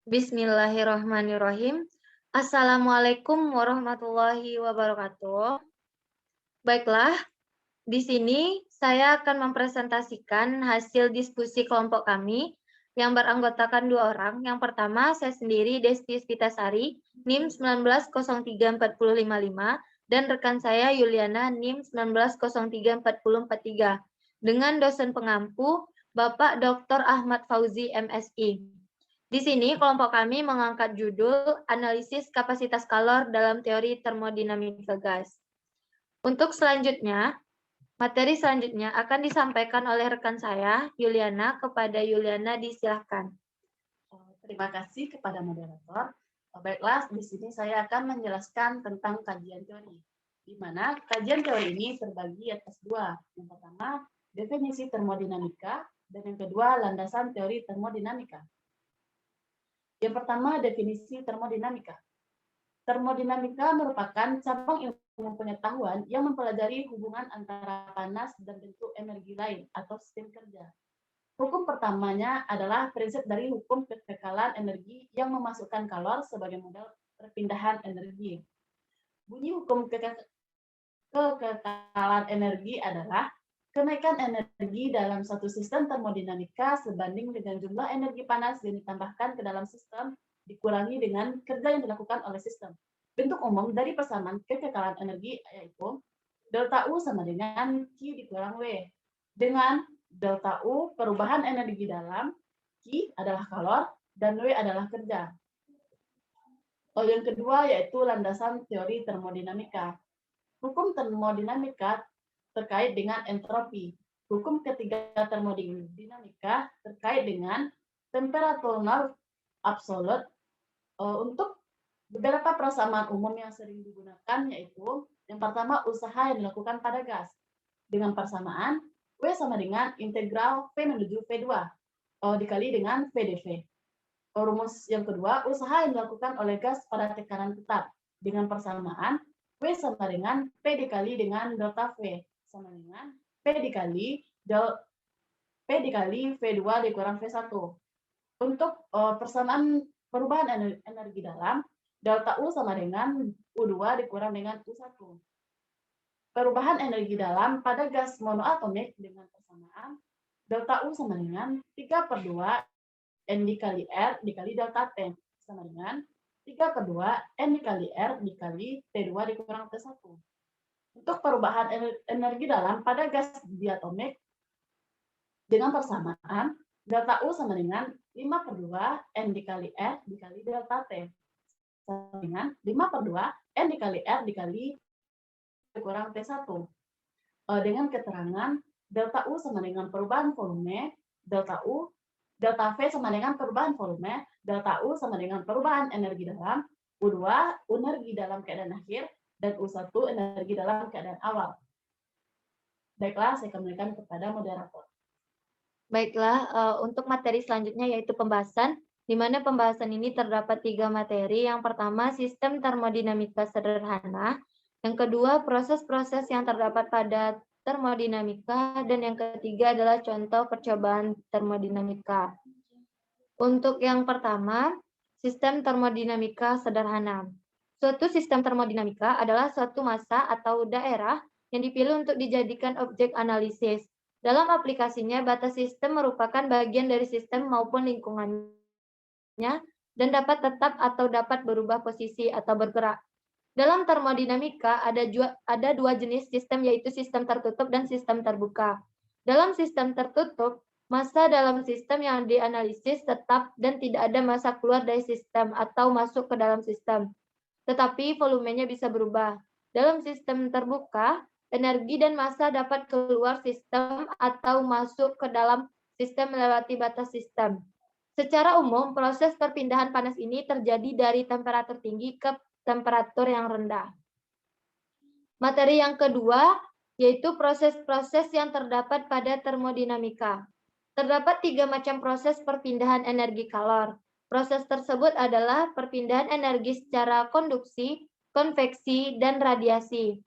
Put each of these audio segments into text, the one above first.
Bismillahirrahmanirrahim. Assalamualaikum warahmatullahi wabarakatuh. Baiklah, di sini saya akan mempresentasikan hasil diskusi kelompok kami yang beranggotakan 2 orang. Yang pertama, saya sendiri, Desti Spitasari, NIM 19034055, dan rekan saya, Yuliana, NIM 19034043, dengan dosen pengampu, Bapak Dr. Ahmad Fauzi, MSI. Di sini kelompok kami mengangkat judul Analisis Kapasitas Kalor dalam Teori Termodinamika Gas. Untuk selanjutnya, materi selanjutnya akan disampaikan oleh rekan saya, Yuliana. Kepada Yuliana, disilahkan. Terima kasih kepada moderator. Baiklah, di sini saya akan menjelaskan tentang kajian teori, di mana kajian teori ini terbagi atas dua. Yang pertama, definisi termodinamika, dan yang kedua, landasan teori termodinamika. Yang pertama, definisi termodinamika. Termodinamika merupakan cabang ilmu pengetahuan yang mempelajari hubungan antara panas dan bentuk energi lain atau sistem kerja. Hukum pertamanya adalah prinsip dari hukum kekekalan energi yang memasukkan kalor sebagai model perpindahan energi. Bunyi hukum kekekalan energi adalah kenaikan energi dalam satu sistem termodinamika sebanding dengan jumlah energi panas yang ditambahkan ke dalam sistem dikurangi dengan kerja yang dilakukan oleh sistem. Bentuk umum dari persamaan kekekalan energi yaitu delta U sama dengan Q dikurang W. Dengan delta U perubahan energi dalam, Q adalah kalor, dan W adalah kerja. Yang kedua yaitu landasan teori termodinamika. Hukum termodinamika terkait dengan entropi. Hukum ketiga termodinamika terkait dengan temperatur absolut. Untuk beberapa persamaan umum yang sering digunakan yaitu yang pertama usaha yang dilakukan pada gas. Dengan persamaan W sama dengan integral V menuju V2 dikali dengan VdV. Rumus yang kedua, usaha yang dilakukan oleh gas pada tekanan tetap. Dengan persamaan W sama dengan P dikali dengan delta V sama dengan P dikali V2 dikurang V1. Untuk persamaan perubahan energi dalam, delta U sama dengan U2 dikurang dengan U1. Perubahan energi dalam pada gas monoatomik dengan persamaan delta U sama dengan 3/2 N dikali R dikali delta T sama dengan 3/2 N dikali R dikali T2 dikurang T1. Untuk perubahan energi dalam pada gas diatomik dengan persamaan delta U sama dengan 5/2 N dikali R dikali delta T sama dengan 5/2 N dikali R dikali kurang T1. Dengan keterangan delta U sama dengan perubahan volume, delta V sama dengan perubahan volume, delta U sama dengan perubahan energi dalam, U2 energi dalam keadaan akhir, dan U1 energi dalam keadaan awal. Baiklah, saya kembalikan kepada moderator. Baiklah, untuk materi selanjutnya yaitu pembahasan, di mana pembahasan ini terdapat 3 materi. Yang pertama, sistem termodinamika sederhana. Yang kedua, proses-proses yang terdapat pada termodinamika. Dan yang ketiga adalah contoh percobaan termodinamika. Untuk yang pertama, sistem termodinamika sederhana. Suatu sistem termodinamika adalah suatu massa atau daerah yang dipilih untuk dijadikan objek analisis. Dalam aplikasinya, batas sistem merupakan bagian dari sistem maupun lingkungannya dan dapat tetap atau dapat berubah posisi atau bergerak. Dalam termodinamika ada dua jenis sistem, yaitu sistem tertutup dan sistem terbuka. Dalam sistem tertutup, massa dalam sistem yang dianalisis tetap dan tidak ada massa keluar dari sistem atau masuk ke dalam sistem, tetapi volumenya bisa berubah. Dalam sistem terbuka, energi dan massa dapat keluar sistem atau masuk ke dalam sistem melewati batas sistem. Secara umum, proses perpindahan panas ini terjadi dari temperatur tinggi ke temperatur yang rendah. Materi yang kedua yaitu proses-proses yang terdapat pada termodinamika. Terdapat 3 macam proses perpindahan energi kalor. Proses tersebut adalah perpindahan energi secara konduksi, konveksi, dan radiasi.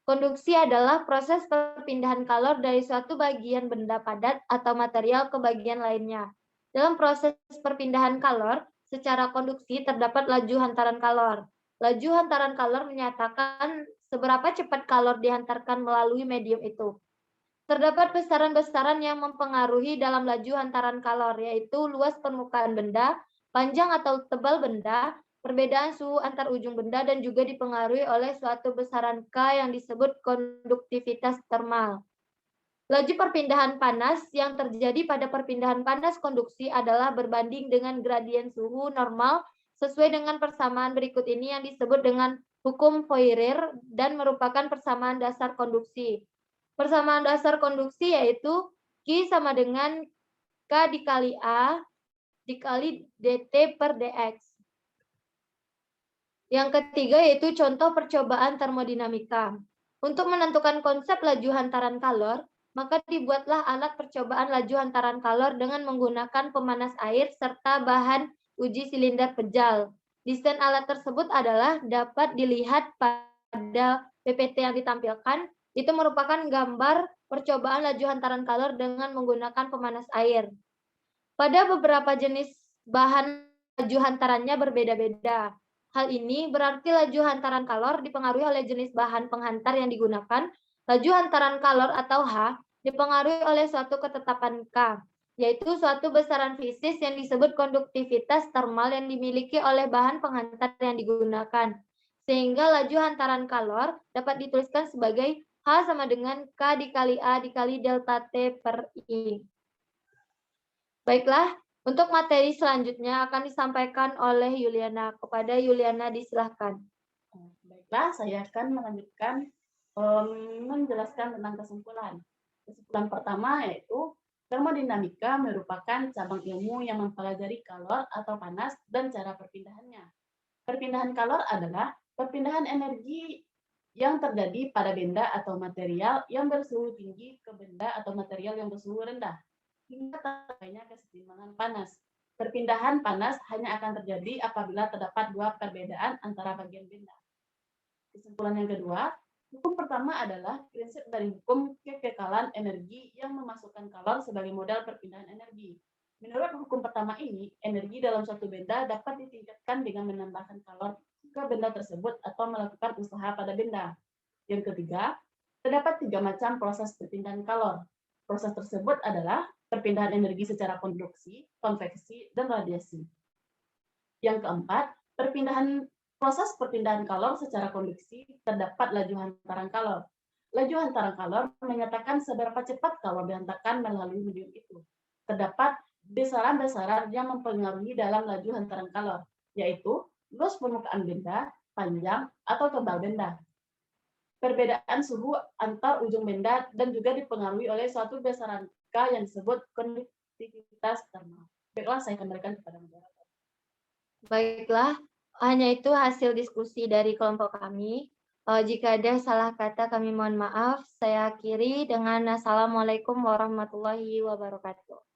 Konduksi adalah proses perpindahan kalor dari suatu bagian benda padat atau material ke bagian lainnya. Dalam proses perpindahan kalor, secara konduksi terdapat laju hantaran kalor. Laju hantaran kalor menyatakan seberapa cepat kalor dihantarkan melalui medium itu. Terdapat besaran-besaran yang mempengaruhi dalam laju hantaran kalor, yaitu luas permukaan benda, panjang atau tebal benda, perbedaan suhu antar ujung benda, dan juga dipengaruhi oleh suatu besaran K yang disebut konduktivitas termal. Laju perpindahan panas yang terjadi pada perpindahan panas konduksi adalah berbanding dengan gradien suhu normal sesuai dengan persamaan berikut ini yang disebut dengan hukum Fourier dan merupakan persamaan dasar konduksi. Persamaan dasar konduksi yaitu Q sama dengan K dikali A dikali dt per dx. Yang ketiga yaitu contoh percobaan termodinamika. Untuk menentukan konsep laju hantaran kalor, maka dibuatlah alat percobaan laju hantaran kalor dengan menggunakan pemanas air serta bahan uji silinder pejal. Desain alat tersebut adalah dapat dilihat pada PPT yang ditampilkan. Itu merupakan gambar percobaan laju hantaran kalor dengan menggunakan pemanas air. Pada beberapa jenis bahan laju hantarannya berbeda-beda. Hal ini berarti laju hantaran kalor dipengaruhi oleh jenis bahan penghantar yang digunakan. Laju hantaran kalor atau H dipengaruhi oleh suatu ketetapan K, yaitu suatu besaran fisis yang disebut konduktivitas termal yang dimiliki oleh bahan penghantar yang digunakan. Sehingga laju hantaran kalor dapat dituliskan sebagai H sama dengan K dikali A dikali delta T per I. Baiklah, untuk materi selanjutnya akan disampaikan oleh Yuliana. Kepada Yuliana disilahkan. Baiklah, saya akan melanjutkan menjelaskan tentang kesimpulan. Kesimpulan pertama yaitu termodinamika merupakan cabang ilmu yang mempelajari kalor atau panas dan cara perpindahannya. Perpindahan kalor adalah perpindahan energi yang terjadi pada benda atau material yang bersuhu tinggi ke benda atau material yang bersuhu rendah, hingga tercapainya kesetimbangan panas. Perpindahan panas hanya akan terjadi apabila terdapat dua perbedaan antara bagian benda. Kesimpulan yang kedua, hukum pertama adalah prinsip dari hukum kekekalan energi yang memasukkan kalor sebagai modal perpindahan energi. Menurut hukum pertama ini, energi dalam suatu benda dapat ditingkatkan dengan menambahkan kalor ke benda tersebut atau melakukan usaha pada benda. Yang ketiga, terdapat 3 macam proses perpindahan kalor. Proses tersebut adalah perpindahan energi secara konduksi, konveksi, dan radiasi. Yang keempat, proses perpindahan kalor secara konduksi terdapat laju hantaran kalor. Laju hantaran kalor menyatakan seberapa cepat kalor dihantarkan melalui medium itu. Terdapat besaran-besaran yang mempengaruhi dalam laju hantaran kalor, yaitu luas permukaan benda, panjang atau tebal benda, perbedaan suhu antar ujung benda, dan juga dipengaruhi oleh suatu besaran K yang disebut konduktivitas termal. Baiklah, saya kembalikan kepada moderator. Baiklah, hanya itu hasil diskusi dari kelompok kami. Jika ada salah kata kami mohon maaf. Saya akhiri dengan Assalamualaikum warahmatullahi wabarakatuh.